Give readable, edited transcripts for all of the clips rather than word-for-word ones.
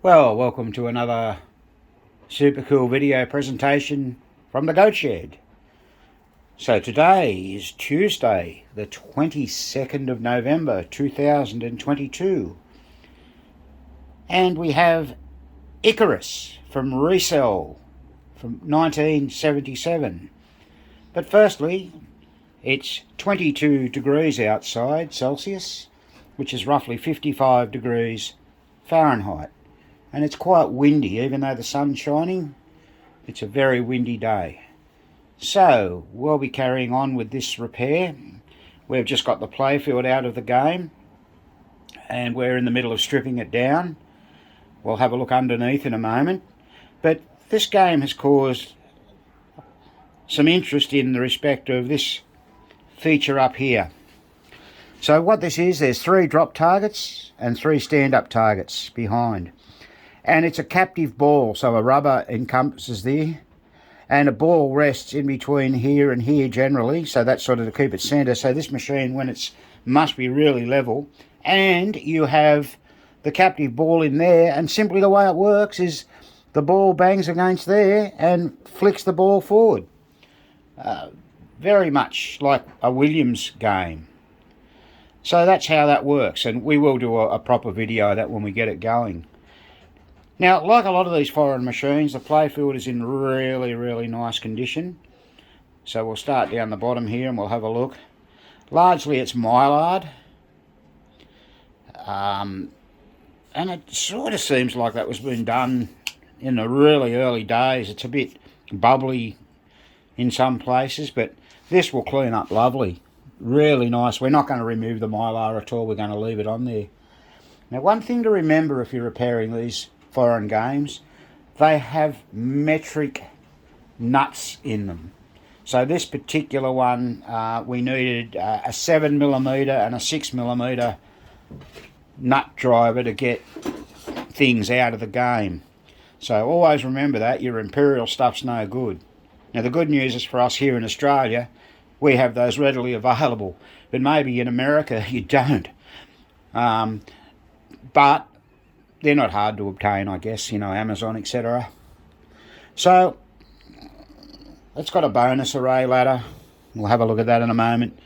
Well, welcome to another super cool video presentation from the Goat Shed. So today is Tuesday, the 22nd of November 2022. And we have Icarus from Recel from 1977. But firstly, it's 22 degrees outside Celsius, which is roughly 55 degrees Fahrenheit. And it's quite windy, even though the sun's shining. It's a very windy day. So we'll be carrying on with this repair. We've just got the playfield out of the game and we're in the middle of stripping it down. We'll have a look underneath in a moment. But this game has caused some interest in the respect of this feature up here. So what this is, there's 3 drop targets and 3 stand-up targets behind. And it's a captive ball, so a rubber encompasses there. And a ball rests in between here and here generally, so that's sort of to keep it centre. So this machine, when it's, must be really level. And you have the captive ball in there, and simply the way it works is the ball bangs against there and flicks the ball forward. Very much like a Williams game. So that's how that works, and we will do a proper video of that when we get it going. Now, like a lot of these foreign machines, the playfield is in really nice condition. So we'll start down the bottom here and we'll have a look. Largely it's mylar. And it sort of seems like that was being done in the really early days. It's a bit bubbly in some places, but this will clean up lovely. Really nice. We're not going to remove the mylar at all. We're going to leave it on there. Now, one thing to remember if you're repairing these foreign games, they have metric nuts in them. So this particular one, we needed a 7mm and a 6mm nut driver to get things out of the game. So always remember that your imperial stuff's no good. Now the good news is for us here in Australia, we have those readily available, but maybe in America you don't. But they're not hard to obtain, I guess, you know, Amazon, etc. So it's got a bonus array ladder. We'll have a look at that in a moment.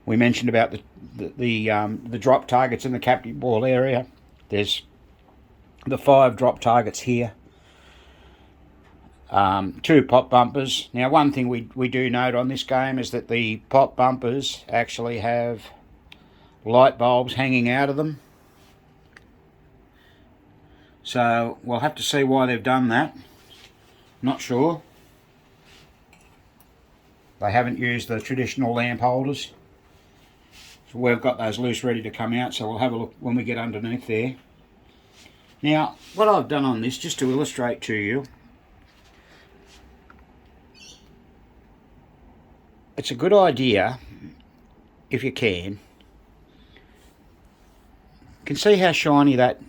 We mentioned about the drop targets in the captive ball area. There's the 5 drop targets here. 2 pop bumpers. Now, one thing we do note on this game is that the pop bumpers actually have light bulbs hanging out of them. So we'll have to see why they've done that. Not sure. They haven't used the traditional lamp holders. So we've got those loose ready to come out, so we'll have a look when we get underneath there. Now, what I've done on this, just to illustrate to you, it's a good idea, if you can see how shiny that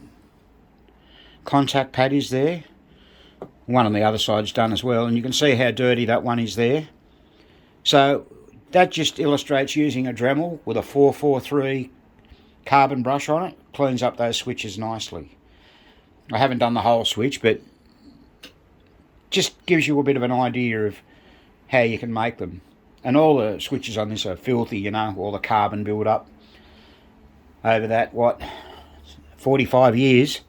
contact pad is there. One on the other side's done as well, and you can see how dirty that one is there. So that just illustrates using a Dremel with a 443 carbon brush on it. Cleans up those switches nicely. I haven't done the whole switch, but just gives you a bit of an idea of how you can make them. And all the switches on this are filthy, you know, all the carbon build up over that, 45 years.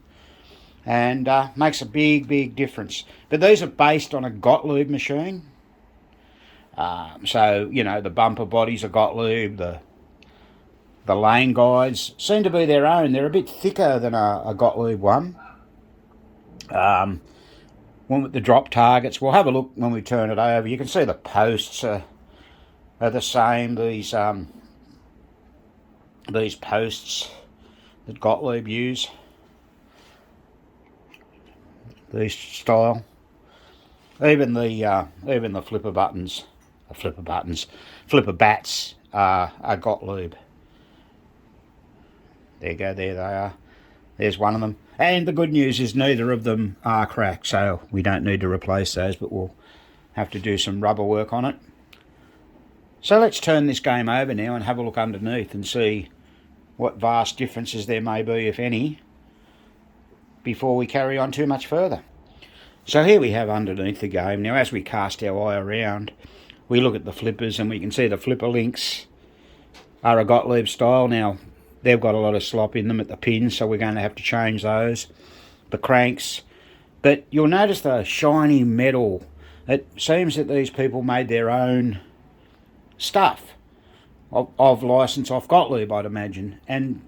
And makes a big difference. But these are based on a Gottlieb machine. So, you know, the bumper bodies are Gottlieb, the lane guides seem to be their own. They're a bit thicker than a Gottlieb one. One with the drop targets, we'll have a look when we turn it over. You can see the posts are the same. These posts that Gottlieb use. These style, even the flipper bats are Gottlieb. There you go, there they are. There's one of them. And the good news is neither of them are cracked, so we don't need to replace those, but we'll have to do some rubber work on it. So let's turn this game over now and have a look underneath and see what vast differences there may be, if any. before we carry on too much further. So here we have underneath the game. Now as we cast our eye around, we look at the flippers and we can see the flipper links are a Gottlieb style. Now they've got a lot of slop in them at the pins, so we're going to have to change those. The cranks, but you'll notice the shiny metal. It seems that these people made their own stuff of license off Gottlieb, I'd imagine. And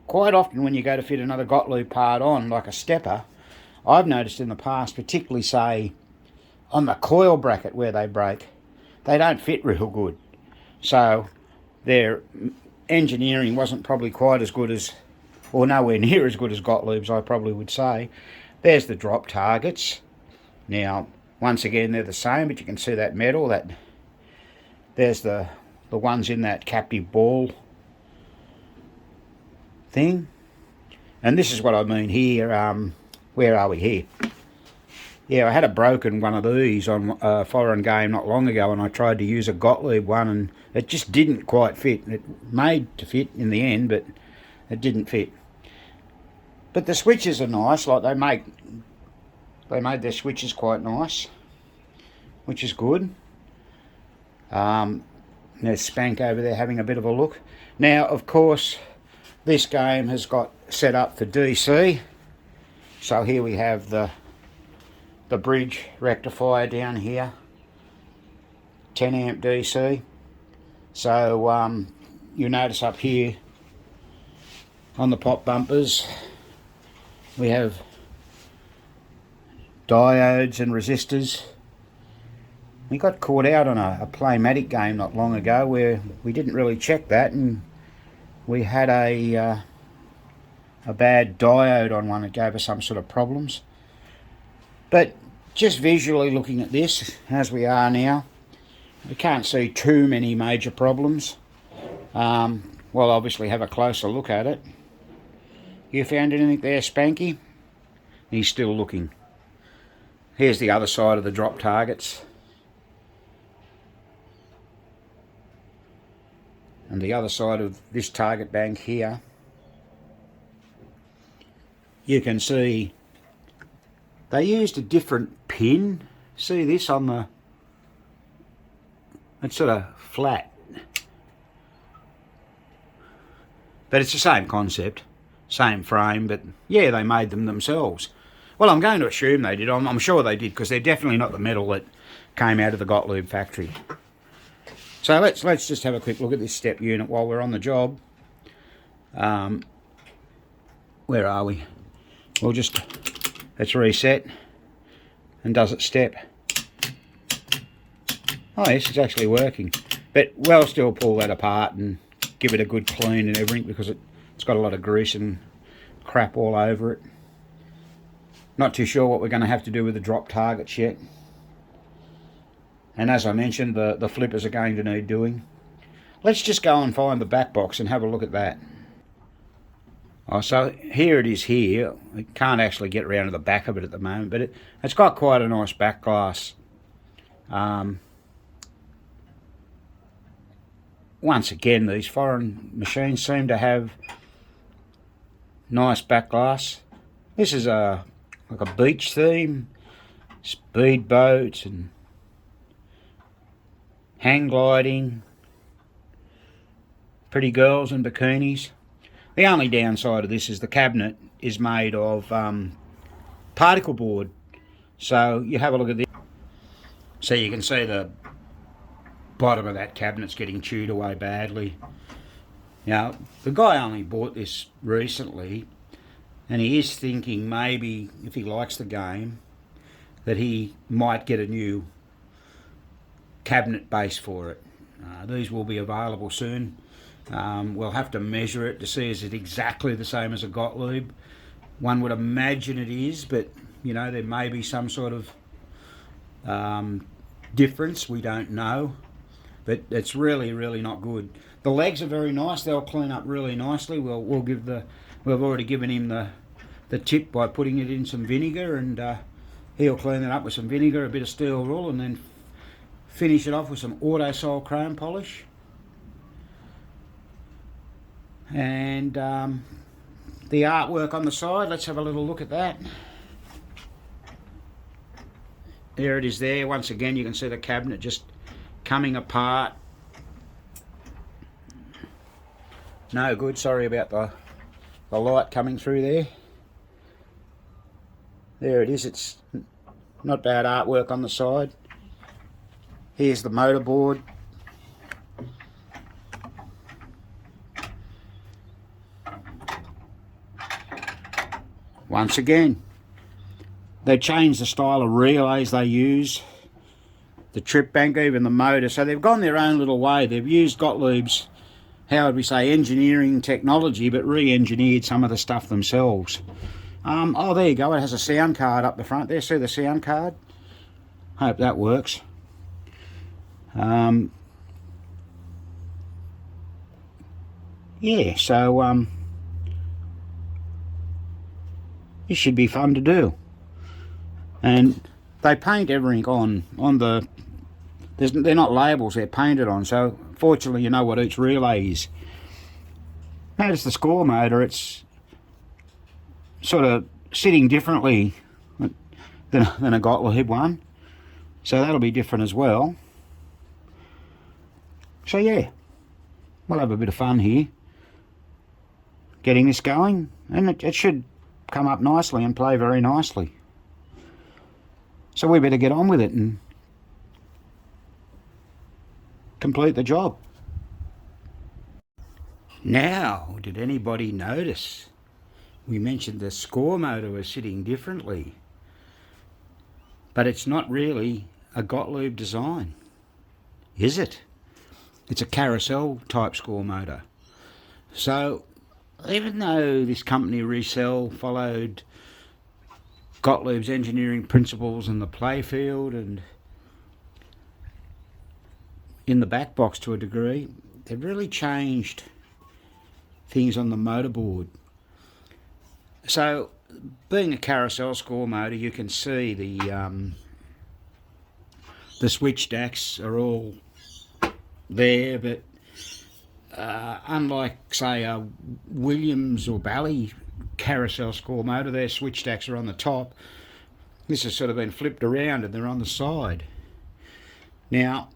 quite often when you go to fit another Gottlieb part on, like a stepper, I've noticed in the past, particularly say on the coil bracket where they break, they don't fit real good. So their engineering wasn't probably quite as good as, or nowhere near as good as Gottlieb's, I probably would say. There's the drop targets. Now, once again, they're the same, but you can see that metal. There's the ones in that captive ball thing. And this is what I mean here. Where are we here? Yeah, I had a broken one of these on a foreign game not long ago, and I tried to use a Gottlieb one, and it just didn't quite fit. It made to fit in the end, but it didn't fit. But the switches are nice. Like they made their switches quite nice, which is good. There's Spank over there having a bit of a look. Now, of course, this game has got set up for DC. So here we have the bridge rectifier down here, 10 amp DC. So you notice up here on the pop bumpers we have diodes and resistors. We got caught out on a Playmatic game not long ago where we didn't really check that, and we had a bad diode on one that gave us some sort of problems. But just visually looking at this as we are now, we can't see too many major problems. We'll obviously have a closer look at it. You found anything there, Spanky? He's still looking. Here's the other side of the drop targets. And the other side of this target bank here, you can see they used a different pin. See this on the, it's sort of flat. But it's the same concept, same frame, but yeah, they made them themselves. Well, I'm going to assume they did. I'm sure they did, because they're definitely not the metal that came out of the Gottlieb factory. So let's just have a quick look at this step unit while we're on the job. Where are we? We'll just, let's reset, and does it step? Oh yes, it's actually working. But we'll still pull that apart and give it a good clean and everything, because it's got a lot of grease and crap all over it. Not too sure what we're going to have to do with the drop targets yet. And as I mentioned, the flippers are going to need doing. Let's just go and find the back box and have a look at that. Oh, so here it is here. We can't actually get around to the back of it at the moment, but it's got quite a nice back glass. Once again, these foreign machines seem to have nice back glass. This is like a beach theme, speed boats and hang gliding, pretty girls in bikinis. The only downside of this is the cabinet is made of particle board. So you have a look at this. So you can see the bottom of that cabinet's getting chewed away badly. Now, the guy only bought this recently, and he is thinking maybe, if he likes the game, that he might get a new cabinet base for it. These will be available soon. We'll have to measure it to see is it exactly the same as a Gottlieb. One would imagine it is, but you know, there may be some sort of difference, we don't know. But it's really, really not good. The legs are very nice, they'll clean up really nicely. We've already given him the tip by putting it in some vinegar, and he'll clean it up with some vinegar, a bit of steel wool, and then finish it off with some Autosol chrome polish. And the artwork on the side. Let's have a little look at that. There it is there. Once again, you can see the cabinet just coming apart. No good, sorry about the light coming through there. There it is, it's not bad artwork on the side. Here's the motorboard. Once again, they changed the style of relays they use, the trip bank, even the motor. So they've gone their own little way. They've used Gottlieb's, how would we say, engineering technology, but re-engineered some of the stuff themselves. Oh, there you go. It has a sound card up the front there. See the sound card? Hope that works. Yeah, so this should be fun to do. And they paint everything on the, they're not labels, they're painted on, so fortunately you know what each relay is. Notice the score motor, it's sort of sitting differently than a Gottlieb one, so that'll be different as well. So yeah, we'll have a bit of fun here getting this going, and it should come up nicely and play very nicely. So we better get on with it and complete the job. Now, did anybody notice we mentioned the score motor was sitting differently, but it's not really a Gottlieb design, is it? It's a Carousel type score motor. So even though this company Recel followed Gottlieb's engineering principles in the playfield and in the back box to a degree, they've really changed things on the motorboard. So being a Carousel score motor, you can see the switch stacks are all there, but unlike say a Williams or Bally Carousel score motor, their switch stacks are on the top. This has sort of been flipped around and they're on the side. Now,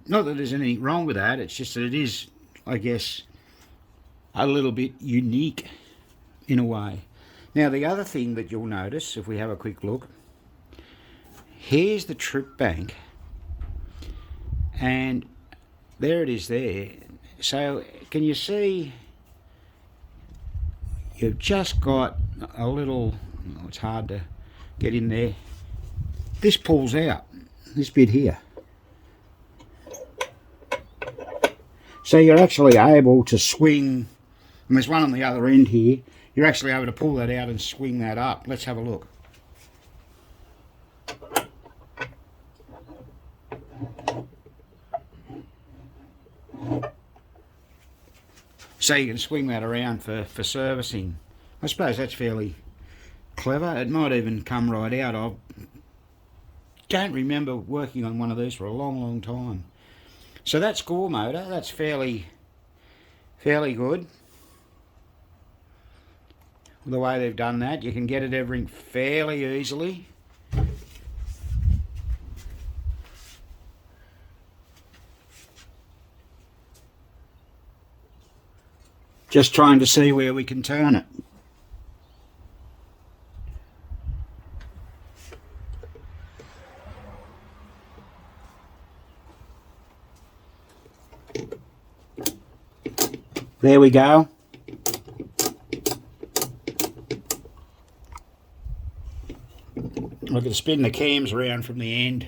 not that there's anything wrong with that, it's just that it is, I guess, a little bit unique in a way. Now the other thing that you'll notice, if we have a quick look, here's the trip bank, and there it is there. So can you see you've just got a little, oh, it's hard to get in there, this pulls out, this bit here. So you're actually able to swing, and there's one on the other end here, you're actually able to pull that out and swing that up. Let's have a look. So you can swing that around for servicing. I suppose that's fairly clever. It might even come right out. I don't remember working on one of these for a long time. So that score motor, that's fairly good. The way they've done that, you can get it everything fairly easily. Just trying to see where we can turn it. There we go. I can spin the cams around from the end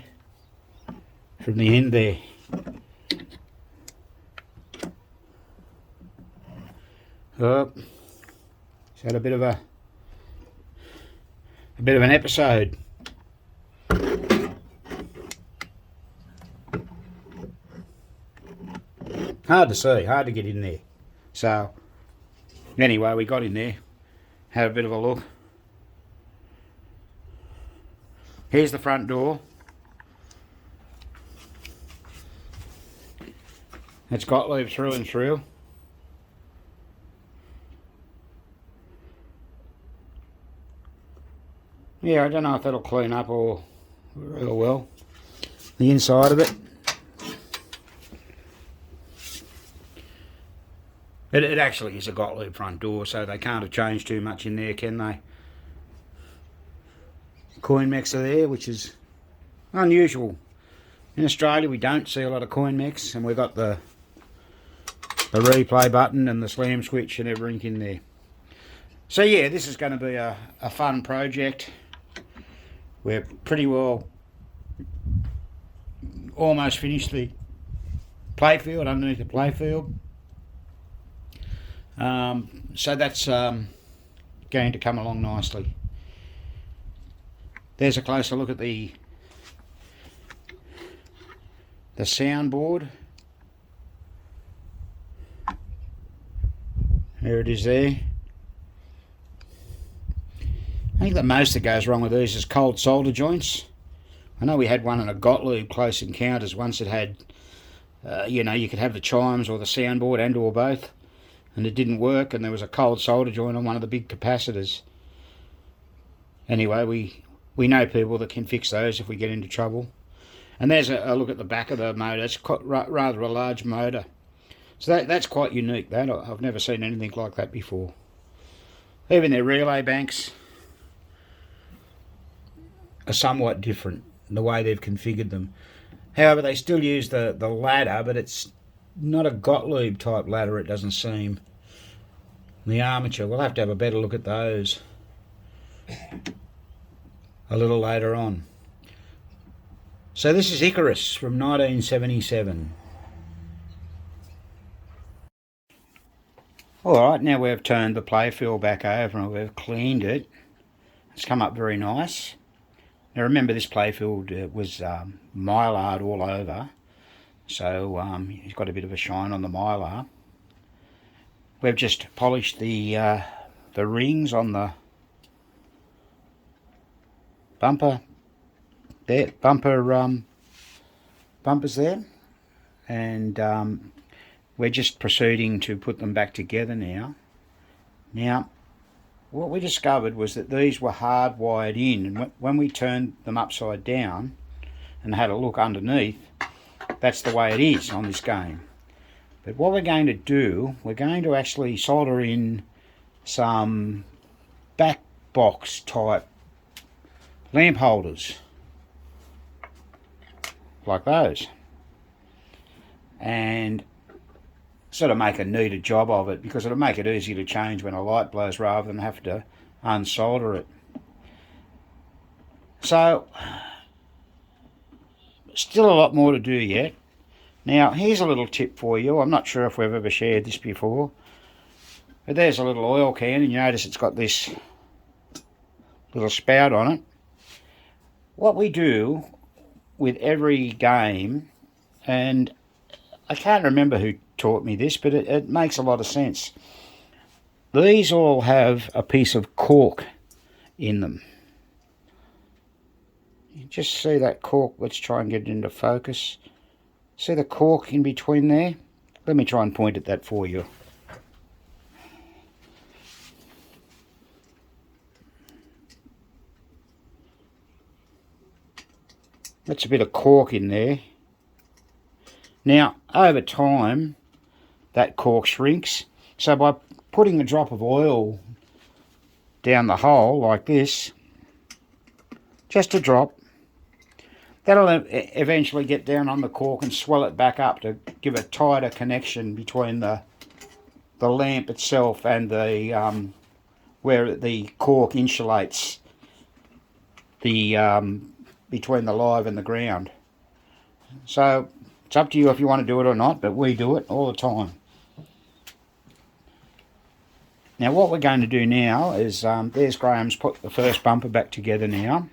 there. Oh, it's had a bit of an episode. Hard to see, hard to get in there. So anyway, we got in there, had a bit of a look. Here's the front door. It's Gottlieb through and through. Yeah, I don't know if that'll clean up or real well. The inside of it. It actually is a Gottlieb front door, so they can't have changed too much in there, can they? Coin mechs are there, which is unusual. In Australia, we don't see a lot of coin mechs, and we've got the replay button and the slam switch and everything in there. So yeah, this is going to be a fun project. We're pretty well almost finished the playfield, underneath the playfield. So that's going to come along nicely. There's a closer look at the soundboard. There it is there. I think that most that goes wrong with these is cold solder joints. I know we had one in a Gottlieb Close Encounters once. It had, you know, you could have the chimes or the soundboard and or both, and it didn't work, and there was a cold solder joint on one of the big capacitors. Anyway, we know people that can fix those if we get into trouble. And there's a look at the back of the motor. It's quite, rather a large motor. So that's quite unique. That I've never seen anything like that before. Even their relay banks are somewhat different in the way they've configured them. However, they still use the ladder, but it's not a Gottlieb type ladder, it doesn't seem. The armature, we'll have to have a better look at those a little later on. So this is Icarus from 1977. Alright, now we've turned the playfield back over and we've cleaned it. It's come up very nice. Now remember, this playfield was mylar all over, so it's got a bit of a shine on the mylar. We've just polished the rings on the bumper there, bumpers there, and we're just proceeding to put them back together now. Now, what we discovered was that these were hardwired in, and when we turned them upside down and had a look underneath, that's the way it is on this game. But what we're going to do, we're going to actually solder in some back box type lamp holders like those, and sort of make a neater job of it, because it'll make it easy to change when a light blows rather than have to unsolder it. So still a lot more to do yet. Now here's a little tip for you. I'm not sure if we've ever shared this before, but there's a little oil can, and you notice it's got this little spout on it. What we do with every game, and I can't remember who taught me this, but it makes a lot of sense. These all have a piece of cork in them. You just see that cork. Let's try and get it into focus. See the cork in between there? Let me try and point at that for you. That's a bit of cork in there. Now, over time, that cork shrinks. So by putting a drop of oil down the hole like this, just a drop, that'll eventually get down on the cork and swell it back up to give a tighter connection between the lamp itself and the where the cork insulates the between the live and the ground. So it's up to you if you want to do it or not, but we do it all the time. Now what we're going to do now is, there's Graham's put the first bumper back together now.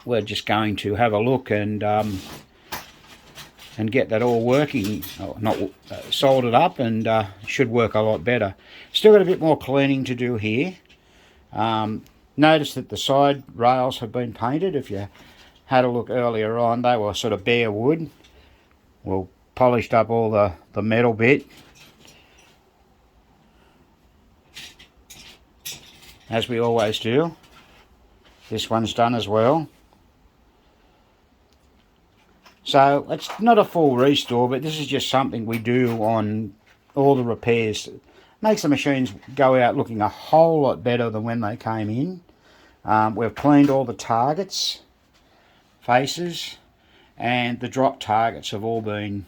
We're just going to have a look and get that all working, soldered up, and should work a lot better. Still got a bit more cleaning to do here. Notice that the side rails have been painted. If you had a look earlier on, they were sort of bare wood. We'll polished up all the metal bit. as we always do. This one's done as well. So it's not a full restore, but this is just something we do on all the repairs. It makes the machines go out looking a whole lot better than when they came in. We've cleaned all the targets, faces, and the drop targets have all been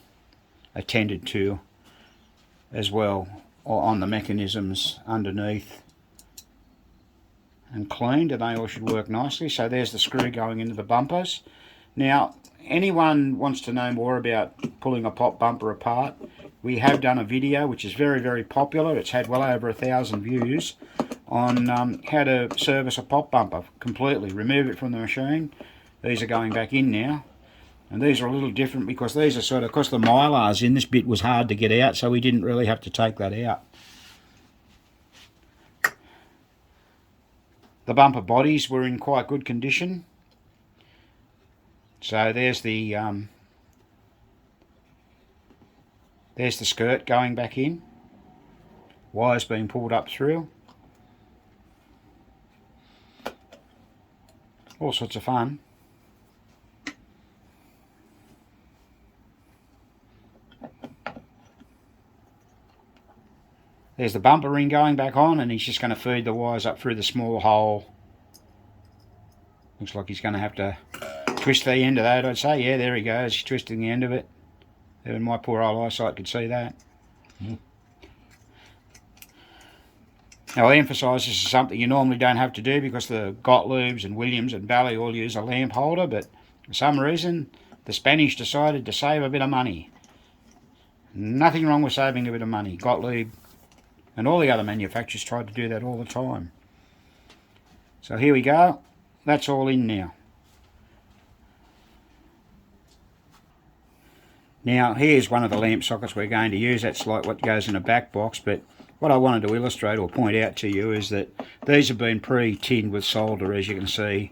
attended to as well, or on the mechanisms underneath, and cleaned, and they all should work nicely. So there's the screw going into the bumpers. Now, anyone wants to know more about pulling a pop bumper apart, we have done a video which is very, very popular. It's had well over 1,000 views on how to service a pop bumper completely. Remove it from the machine. These are going back in now. And these are a little different because these are sort of, because the mylars in this bit was hard to get out, so we didn't really have to take that out. The bumper bodies were in quite good condition. So there's the skirt going back in. Wires being pulled up through. All sorts of fun. There's the bumper ring going back on, and he's just going to feed the wires up through the small hole. Looks like he's going to have to twist the end of that, I'd say. Yeah, there he goes. He's twisting the end of it. Even my poor old eyesight could see that. Now, I emphasise this is something you normally don't have to do because the Gottliebs and Williams and Bally all use a lamp holder, but for some reason the Spanish decided to save a bit of money. Nothing wrong with saving a bit of money. Gottlieb and all the other manufacturers tried to do that all the time. So here we go. That's all in now. Now here's one of the lamp sockets we're going to use. That's like what goes in a back box, but what I wanted to illustrate or point out to you is that these have been pre-tinned with solder, as you can see,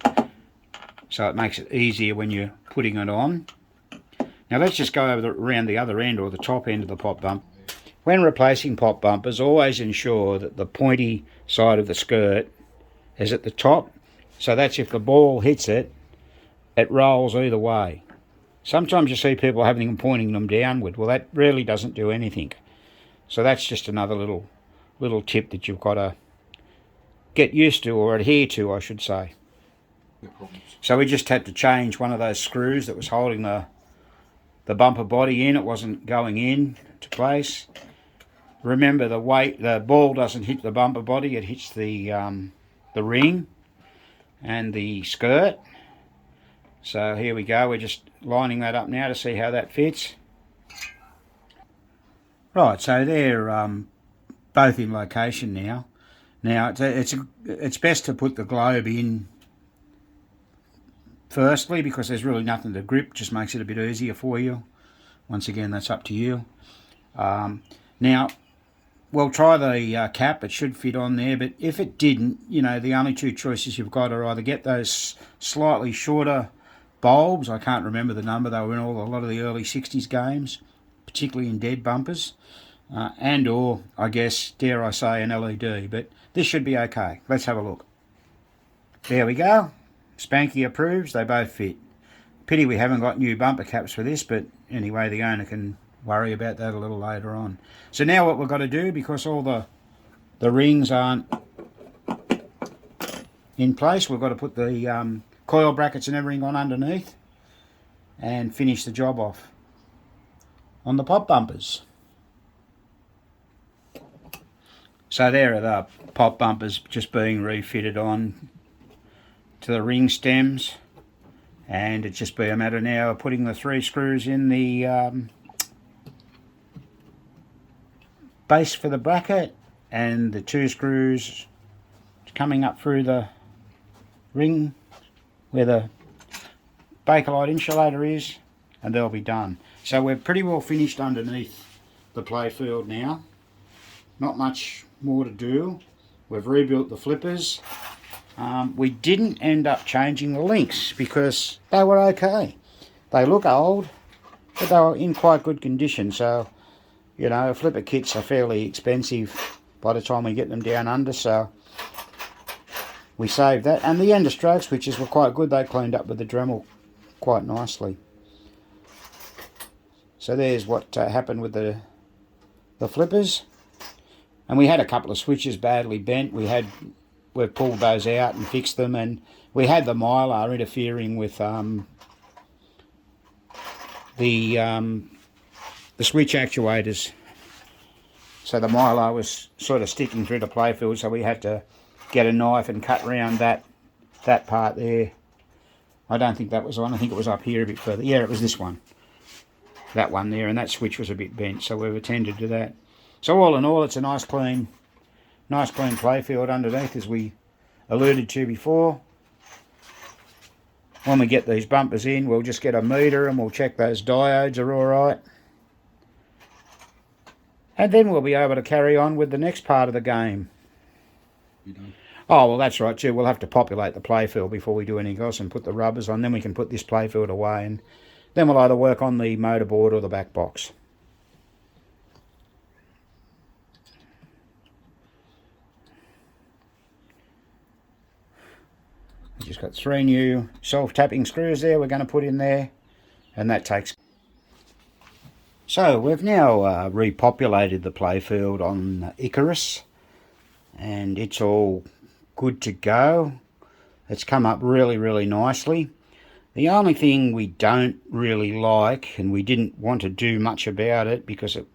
so it makes it easier when you're putting it on. Now let's just go over around the other end, or the top end of the pop bump. When replacing pop bumpers, always ensure that the pointy side of the skirt is at the top, so that's if the ball hits it, it rolls either way. Sometimes you see people having them pointing them downward. Well, that really doesn't do anything. So that's just another little tip that you've got to get used to, or adhere to, I should say. No problems. So we just had to change one of those screws that was holding the bumper body in. It wasn't going in to place. Remember, the ball doesn't hit the bumper body, it hits the ring and the skirt. So here we go, we're just lining that up now to see how that fits. Right, so they're both in location now. Now it's best to put the globe in firstly, because there's really nothing to grip, just makes it a bit easier for you. Once again, that's up to you. Now, we'll try the cap. It should fit on there, but if it didn't, you know, the only two choices you've got are either get those slightly shorter bulbs. I can't remember the number. They were in a lot of the early 60s games, particularly in dead bumpers, and or, I guess, dare I say, an LED, but this should be okay. Let's have a look. There we go. Spanky approves. They both fit. Pity we haven't got new bumper caps for this, but anyway, the owner can worry about that a little later on. So now what we've got to do, because all the rings aren't in place, we've got to put the coil brackets and everything on underneath and finish the job off on the pop bumpers. So there are the pop bumpers just being refitted on to the ring stems, and it's just be a matter now of putting the 3 screws in the base for the bracket, and the 2 screws coming up through the ring where the Bakelite insulator is, and they'll be done. So we're pretty well finished underneath the playfield now. Not much more to do. We've rebuilt the flippers. We didn't end up changing the links because they were okay. They look old, but they were in quite good condition. So, you know, flipper kits are fairly expensive by the time we get them down under. So we saved that. And the end of stroke switches were quite good. They cleaned up with the Dremel quite nicely. So there's what happened with the flippers. And we had a couple of switches badly bent. We've pulled those out and fixed them, and we had the mylar interfering with the switch actuators. So the mylar was sort of sticking through the playfield, so we had to get a knife and cut around that part there. I don't think that was on. I think it was up here a bit further. Yeah, it was this one. That one there, and that switch was a bit bent, so we've attended to that. So all in all, it's a nice clean playfield underneath, as we alluded to before. When we get these bumpers in, we'll just get a meter and we'll check those diodes are all right. And then we'll be able to carry on with the next part of the game. You done? Oh, well, that's right too. We'll have to populate the playfield before we do anything else and put the rubbers on. Then we can put this playfield away, and then we'll either work on the motorboard or the back box. We've just got 3 new self-tapping screws there we're going to put in there, and that takes... So we've now repopulated the playfield on Icarus, and it's all good to go. It's come up really, really nicely. The only thing we don't really like, and we didn't want to do much about it because it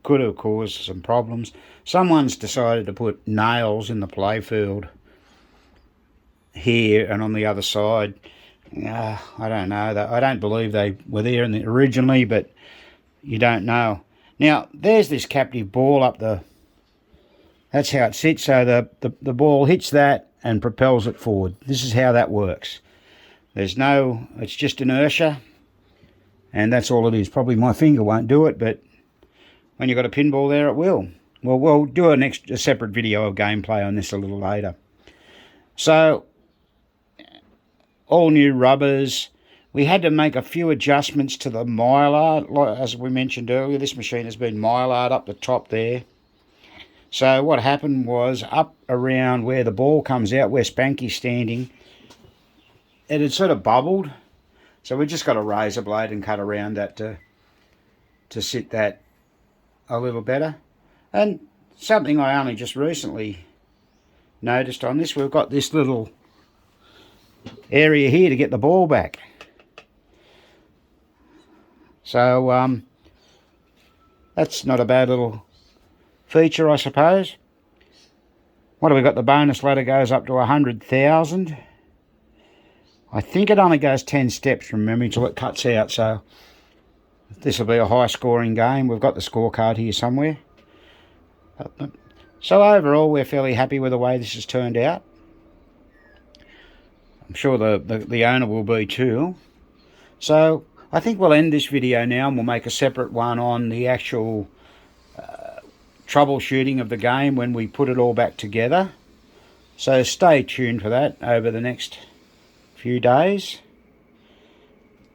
could have caused some problems, someone's decided to put nails in the playfield here and on the other side. I don't know. I don't believe they were there originally, but you don't know. Now, there's this captive ball up the... That's how it sits, so the ball hits that and propels it forward. This is how that works. There's no... It's just inertia, and that's all it is. Probably my finger won't do it, but when you've got a pinball there, it will. Well, we'll do a separate video of gameplay on this a little later. So, all new rubbers. We had to make a few adjustments to the mylar. As we mentioned earlier, this machine has been mylared up the top there. So what happened was, up around where the ball comes out, where Spanky's standing, it had sort of bubbled. So we just got a razor blade and cut around that to sit that a little better. And something I only just recently noticed on this, we've got this little area here to get the ball back. So that's not a bad little feature, I suppose. What have we got? The bonus ladder goes up to 100,000. I think it only goes 10 steps from memory till it cuts out, so this will be a high scoring game. We've got the scorecard here somewhere. So overall, we're fairly happy with the way this has turned out. I'm sure the owner will be too. So I think we'll end this video now, and we'll make a separate one on the actual troubleshooting of the game when we put it all back together. So stay tuned for that over the next few days.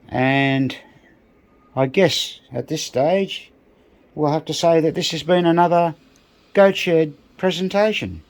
And I guess at this stage we'll have to say that this has been another Goat Shed presentation.